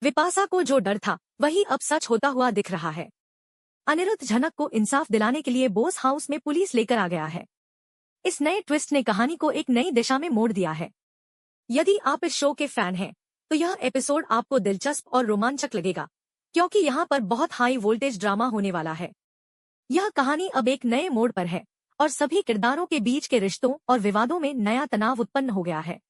विपाशा को जो डर था वही अब सच होता हुआ दिख रहा है। अनिरुद्ध झनक को इंसाफ दिलाने के लिए बोस हाउस में पुलिस लेकर आ गया है। इस नए ट्विस्ट ने कहानी को एक नई दिशा में मोड़ दिया है। यदि आप इस शो के फैन हैं, तो यह एपिसोड आपको दिलचस्प और रोमांचक लगेगा, क्योंकि यहाँ पर बहुत हाई वोल्टेज ड्रामा होने वाला है। यह कहानी अब एक नए मोड़ पर है और सभी किरदारों के बीच के रिश्तों और विवादों में नया तनाव उत्पन्न हो गया है।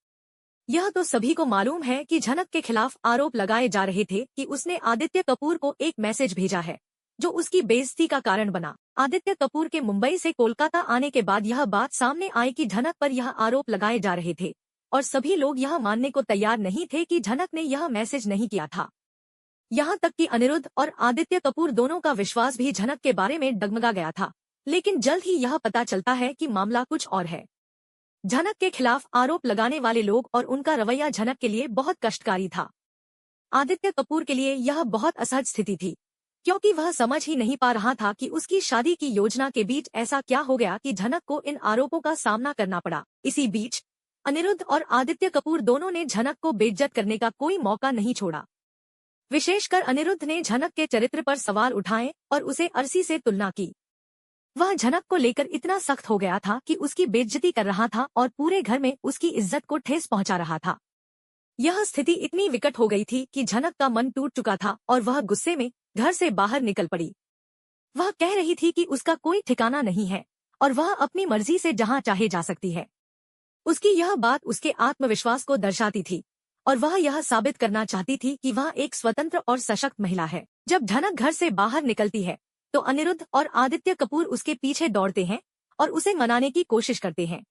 यह तो सभी को मालूम है कि झनक के खिलाफ आरोप लगाए जा रहे थे कि उसने आदित्य कपूर को एक मैसेज भेजा है, जो उसकी बेइज्जती का कारण बना। आदित्य कपूर के मुंबई से कोलकाता आने के बाद यह बात सामने आई कि झनक पर यह आरोप लगाए जा रहे थे और सभी लोग यह मानने को तैयार नहीं थे कि झनक ने यह मैसेज नहीं किया था। यहाँ तक कि अनिरुद्ध और आदित्य कपूर दोनों का विश्वास भी झनक के बारे में डगमगा गया था। लेकिन जल्द ही यह पता चलता है कि मामला कुछ और है। झनक के खिलाफ आरोप लगाने वाले लोग और उनका रवैया झनक के लिए बहुत कष्टकारी था। आदित्य कपूर के लिए यह बहुत असहज स्थिति थी, क्योंकि वह समझ ही नहीं पा रहा था कि उसकी शादी की योजना के बीच ऐसा क्या हो गया कि झनक को इन आरोपों का सामना करना पड़ा। इसी बीच अनिरुद्ध और आदित्य कपूर दोनों ने झनक को बेइज्जत करने का कोई मौका नहीं छोड़ा। विशेषकर अनिरुद्ध ने झनक के चरित्र पर सवाल उठाए और उसे अर्शी से तुलना की। वह झनक को लेकर इतना सख्त हो गया था कि उसकी बेइज्जती कर रहा था और पूरे घर में उसकी इज्जत को ठेस पहुंचा रहा था। यह स्थिति इतनी विकट हो गई थी कि झनक का मन टूट चुका था और वह गुस्से में घर से बाहर निकल पड़ी। वह कह रही थी कि उसका कोई ठिकाना नहीं है और वह अपनी मर्जी से जहां चाहे जा सकती है। उसकी यह बात उसके आत्मविश्वास को दर्शाती थी और वह यह साबित करना चाहती थी कि वह एक स्वतंत्र और सशक्त महिला है। जब झनक घर से बाहर निकलती है तो अनिरुद्ध और आदित्य कपूर उसके पीछे दौड़ते हैं और उसे मनाने की कोशिश करते हैं।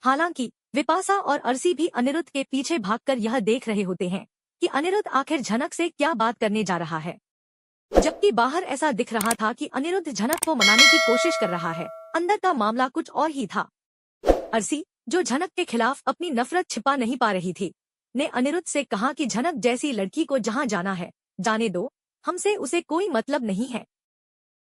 हालांकि विपाशा और अर्शी भी अनिरुद्ध के पीछे भागकर यह देख रहे होते हैं कि अनिरुद्ध आखिर झनक से क्या बात करने जा रहा है। जबकि बाहर ऐसा दिख रहा था कि अनिरुद्ध झनक को मनाने की कोशिश कर रहा है, अंदर का मामला कुछ और ही था। अर्शी, जो झनक के खिलाफ अपनी नफरत छिपा नहीं पा रही थी, ने अनिरुद्ध से कहा कि झनक जैसी लड़की को जहां जाना है जाने दो, हमसे उसे कोई मतलब नहीं है।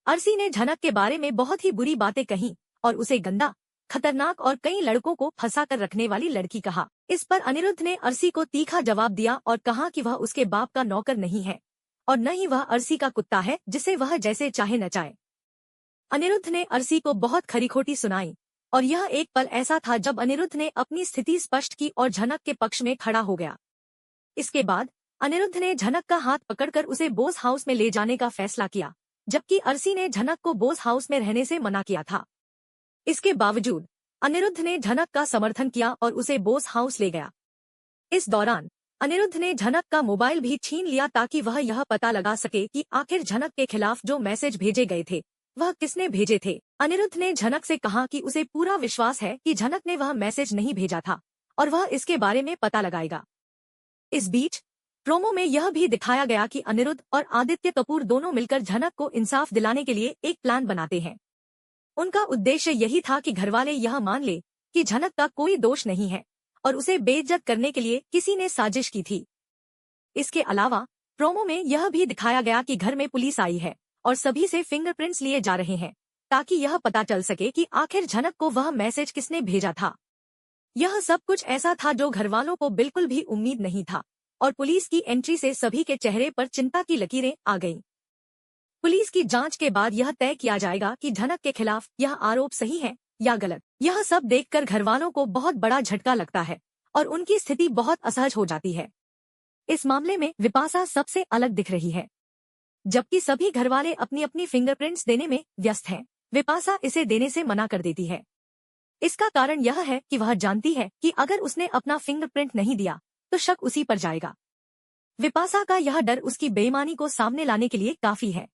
अर्शी ने झनक के बारे में बहुत ही बुरी बातें कही और उसे गंदा, खतरनाक और कई लड़कों को फंसा कर रखने वाली लड़की कहा। इस पर अनिरुद्ध ने अर्शी को तीखा जवाब दिया और कहा कि वह उसके बाप का नौकर नहीं है और न ही वह अर्शी का कुत्ता है जिसे वह जैसे चाहे नचाए। अनिरुद्ध ने अर्शी को बहुत खरी-खोटी सुनाई और यह एक पल ऐसा था जब अनिरुद्ध ने अपनी स्थिति स्पष्ट की और झनक के पक्ष में खड़ा हो गया। इसके बाद अनिरुद्ध ने झनक का हाथ पकड़कर उसे बोस हाउस में ले जाने का फैसला किया, जबकि अर्शी ने झनक को बोस हाउस में रहने से मना किया था। इसके बावजूद अनिरुद्ध ने झनक का समर्थन किया और उसे बोस हाउस ले गया। इस दौरान अनिरुद्ध ने झनक का मोबाइल भी छीन लिया ताकि वह यह पता लगा सके कि आखिर झनक के खिलाफ जो मैसेज भेजे गए थे वह किसने भेजे थे। अनिरुद्ध ने झनक से कहा कि उसे पूरा विश्वास है कि झनक ने वह मैसेज नहीं भेजा था और वह इसके बारे में पता लगाएगा। इस बीच प्रोमो में यह भी दिखाया गया कि अनिरुद्ध और आदित्य कपूर दोनों मिलकर झनक को इंसाफ दिलाने के लिए एक प्लान बनाते हैं। उनका उद्देश्य यही था कि घरवाले यह मान ले कि झनक का कोई दोष नहीं है और उसे बेइज्जत करने के लिए किसी ने साजिश की थी। इसके अलावा प्रोमो में यह भी दिखाया गया कि घर में पुलिस आई है और सभी से फिंगरप्रिंट्स लिए जा रहे हैं ताकि यह पता चल सके कि आखिर झनक को वह मैसेज किसने भेजा था। यह सब कुछ ऐसा था जो घरवालों को बिल्कुल भी उम्मीद नहीं था और पुलिस की एंट्री से सभी के चेहरे पर चिंता की लकीरें आ गईं। पुलिस की जांच के बाद यह तय किया जाएगा कि झनक के खिलाफ यह आरोप सही है या गलत। यह सब देखकर घरवालों को बहुत बड़ा झटका लगता है और उनकी स्थिति बहुत असहज हो जाती है। इस मामले में विपाशा सबसे अलग दिख रही है। जबकि सभी घरवाले अपनी अपनी फिंगरप्रिंट्स देने में व्यस्त हैं, विपाशा इसे देने से मना कर देती है। इसका कारण यह है कि वह जानती है कि अगर उसने अपना फिंगरप्रिंट नहीं दिया तो शक उसी पर जाएगा। विपाशा का यह डर उसकी बेईमानी को सामने लाने के लिए काफी है।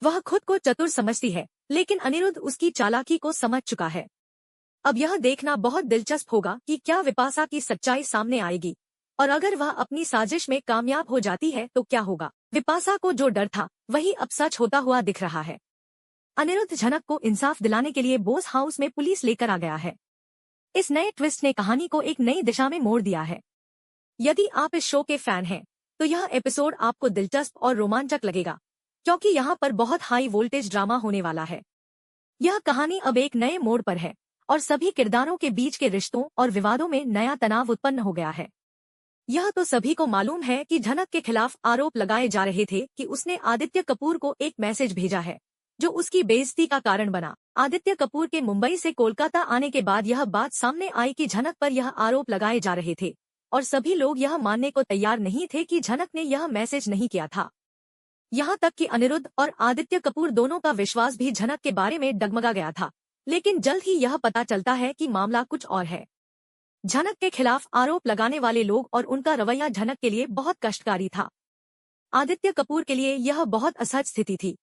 वह खुद को चतुर समझती है, लेकिन अनिरुद्ध उसकी चालाकी को समझ चुका है। अब यह देखना बहुत दिलचस्प होगा कि क्या विपाशा की सच्चाई सामने आएगी और अगर वह अपनी साजिश में कामयाब हो जाती है तो क्या होगा। विपाशा को जो डर था वही अब सच होता हुआ दिख रहा है। अनिरुद्ध झनक को इंसाफ दिलाने के लिए बोस हाउस में पुलिस लेकर आ गया है। इस नए ट्विस्ट ने कहानी को एक नई दिशा में मोड़ दिया है। यदि आप इस शो के फैन हैं, तो यह एपिसोड आपको दिलचस्प और रोमांचक लगेगा, क्योंकि यहाँ पर बहुत हाई वोल्टेज ड्रामा होने वाला है। यह कहानी अब एक नए मोड़ पर है और सभी किरदारों के बीच के रिश्तों और विवादों में नया तनाव उत्पन्न हो गया है। यह तो सभी को मालूम है कि झनक के खिलाफ आरोप लगाए जा रहे थे कि उसने आदित्य कपूर को एक मैसेज भेजा है जो उसकी बेइज्जती का कारण बना। आदित्य कपूर के मुंबई से कोलकाता आने के बाद यह बात सामने आई कि झनक पर यह आरोप लगाए जा रहे थे और सभी लोग यह मानने को तैयार नहीं थे कि झनक ने यह मैसेज नहीं किया था। यहाँ तक कि अनिरुद्ध और आदित्य कपूर दोनों का विश्वास भी झनक के बारे में डगमगा गया था। लेकिन जल्द ही यह पता चलता है कि मामला कुछ और है। झनक के खिलाफ आरोप लगाने वाले लोग और उनका रवैया झनक के लिए बहुत कष्टकारी था। आदित्य कपूर के लिए यह बहुत असहज स्थिति थी,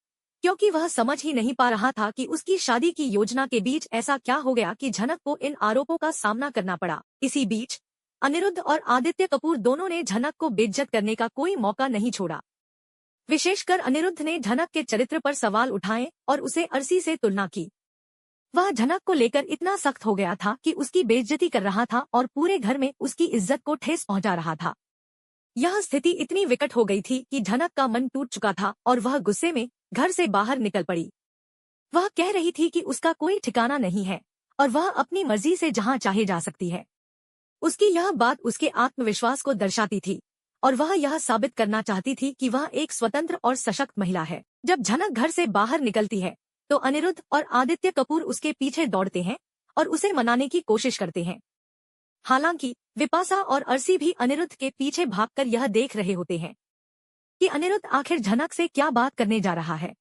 क्योंकि वह समझ ही नहीं पा रहा था कि उसकी शादी की योजना के बीच ऐसा क्या हो गया कि झनक को इन आरोपों का सामना करना पड़ा। इसी बीच अनिरुद्ध और आदित्य कपूर दोनों ने झनक को बेइज्जत करने का कोई मौका नहीं छोड़ा। विशेषकर अनिरुद्ध ने झनक के चरित्र पर सवाल उठाए और उसे अर्शी से तुलना की। वह झनक को लेकर इतना सख्त हो गया था कि उसकी बेइज्जती कर रहा था और पूरे घर में उसकी इज्जत को ठेस पहुंचा रहा था। यह स्थिति इतनी विकट हो गई थी कि झनक का मन टूट चुका था और वह गुस्से में घर से बाहर निकल पड़ी। वह कह रही थी कि उसका कोई ठिकाना नहीं है और वह अपनी मर्जी से जहां चाहे जा सकती है। उसकी यह बात उसके आत्मविश्वास को दर्शाती थी और वह यह साबित करना चाहती थी कि वह एक स्वतंत्र और सशक्त महिला है। जब झनक घर से बाहर निकलती है तो अनिरुद्ध और आदित्य कपूर उसके पीछे दौड़ते हैं और उसे मनाने की कोशिश करते हैं। हालांकि विपाशा और अर्शी भी अनिरुद्ध के पीछे भागकर यह देख रहे होते हैं कि अनिरुद्ध आखिर झनक से क्या बात करने जा रहा है।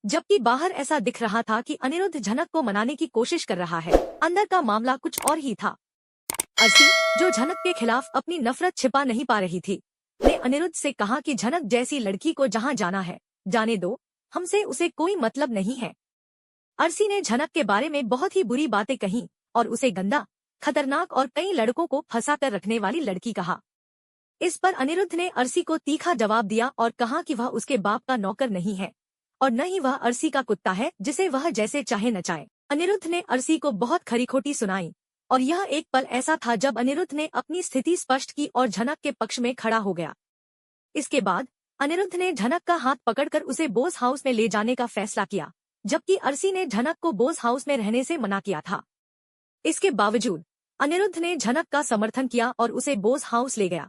जबकि बाहर ऐसा दिख रहा था कि अनिरुद्ध झनक को मनाने की कोशिश कर रहा है, अंदर का मामला कुछ और ही था। अर्शी, जो झनक के खिलाफ अपनी नफरत छिपा नहीं पा रही थी, ने अनिरुद्ध से कहा कि झनक जैसी लड़की को जहां जाना है जाने दो, हमसे उसे कोई मतलब नहीं है। अर्शी ने झनक के बारे में बहुत ही बुरी बातें कही और उसे गंदा, खतरनाक और कई लड़कों को फंसा कर रखने वाली लड़की कहा। इस पर अनिरुद्ध ने अर्शी को तीखा जवाब दिया और कहा कि वह उसके बाप का नौकर नहीं है और न ही वह अर्शी का कुत्ता है जिसे वह जैसे चाहे नचाए। अनिरुद्ध ने अर्शी को बहुत खरी-खोटी सुनाई और यह एक पल ऐसा था जब अनिरुद्ध ने अपनी स्थिति स्पष्ट की और झनक के पक्ष में खड़ा हो गया। इसके बाद अनिरुद्ध ने झनक का हाथ पकड़कर उसे बोस हाउस में ले जाने का फैसला किया, जबकि अर्शी ने झनक को बोस हाउस में रहने से मना किया था। इसके बावजूद अनिरुद्ध ने झनक का समर्थन किया और उसे बोस हाउस ले गया।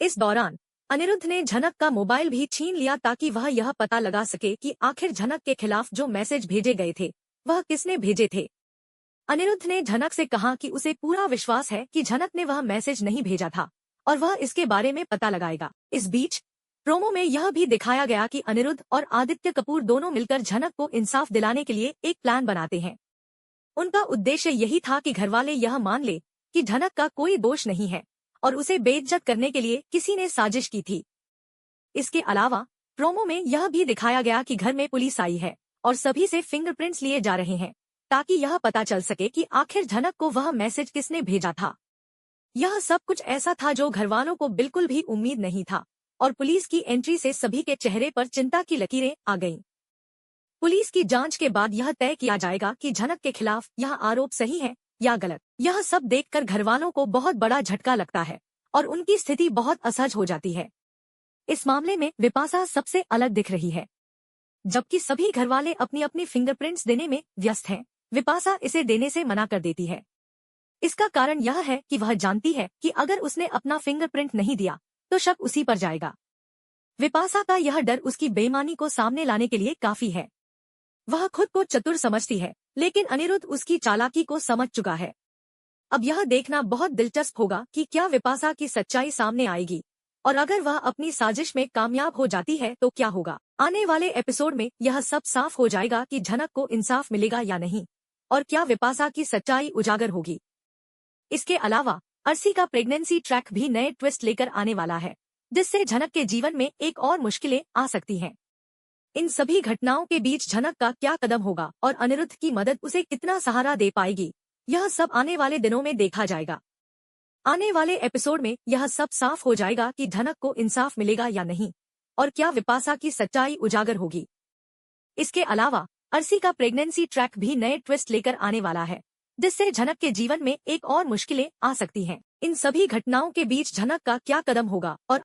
इस दौरान अनिरुद्ध ने झनक का मोबाइल भी छीन लिया ताकि वह यह पता लगा सके कि आखिर झनक के खिलाफ जो मैसेज भेजे गए थे वह किसने भेजे थे। अनिरुद्ध ने झनक से कहा कि उसे पूरा विश्वास है कि झनक ने वह मैसेज नहीं भेजा था और वह इसके बारे में पता लगाएगा। इस बीच प्रोमो में यह भी दिखाया गया कि अनिरुद्ध और आदित्य कपूर दोनों मिलकर झनक को इंसाफ दिलाने के लिए एक प्लान बनाते हैं। उनका उद्देश्य यही था कि घरवाले यह मान ले कि झनक का कोई दोष नहीं है और उसे बेइज्जत करने के लिए किसी ने साजिश की थी। इसके अलावा प्रोमो में यह भी दिखाया गया कि घर में पुलिस आई है और सभी से फिंगरप्रिंट्स लिए जा रहे हैं ताकि यह पता चल सके कि आखिर झनक को वह मैसेज किसने भेजा था। यह सब कुछ ऐसा था जो घरवालों को बिल्कुल भी उम्मीद नहीं था और पुलिस की एंट्री से सभी के चेहरे पर चिंता की लकीरें आ गईं। पुलिस की जांच के बाद यह तय किया जाएगा कि झनक के खिलाफ यह आरोप सही है या गलत। यह सब देखकर घरवालों को बहुत बड़ा झटका लगता है और उनकी स्थिति बहुत असहज हो जाती है। इस मामले में विपाशा सबसे अलग दिख रही है। जबकि सभी घरवाले अपनी अपनी फिंगरप्रिंट्स देने में व्यस्त हैं, विपाशा इसे देने से मना कर देती है। इसका कारण यह है कि वह जानती है कि अगर उसने अपना फिंगरप्रिंट नहीं दिया तो शक उसी पर जाएगा। विपाशा का यह डर उसकी बेईमानी को सामने लाने के लिए काफी है। वह खुद को चतुर समझती है, लेकिन अनिरुद्ध उसकी चालाकी को समझ चुका है। अब यह देखना बहुत दिलचस्प होगा कि क्या विपाशा की सच्चाई सामने आएगी और अगर वह अपनी साजिश में कामयाब हो जाती है तो क्या होगा। आने वाले एपिसोड में यह सब साफ हो जाएगा कि झनक को इंसाफ मिलेगा या नहीं और क्या विपाशा की सच्चाई उजागर होगी। इसके अलावा अर्शी का प्रेगनेंसी ट्रैक भी नए ट्विस्ट लेकर आने वाला है, जिससे झनक के जीवन में एक और मुश्किलें आ सकती हैं। इन सभी घटनाओं के बीच झनक का क्या कदम होगा और अनिरुद्ध की मदद उसे कितना सहारा दे पाएगी, यह सब आने वाले दिनों में देखा जाएगा। आने वाले एपिसोड में यह सब साफ हो जाएगा कि झनक को इंसाफ मिलेगा या नहीं और क्या विपाशा की सच्चाई उजागर होगी। इसके अलावा अर्शी का प्रेगनेंसी ट्रैक भी नए ट्विस्ट लेकर आने वाला है, जिससे झनक के जीवन में एक और मुश्किलें आ सकती हैं। इन सभी घटनाओं के बीच झनक का क्या कदम होगा और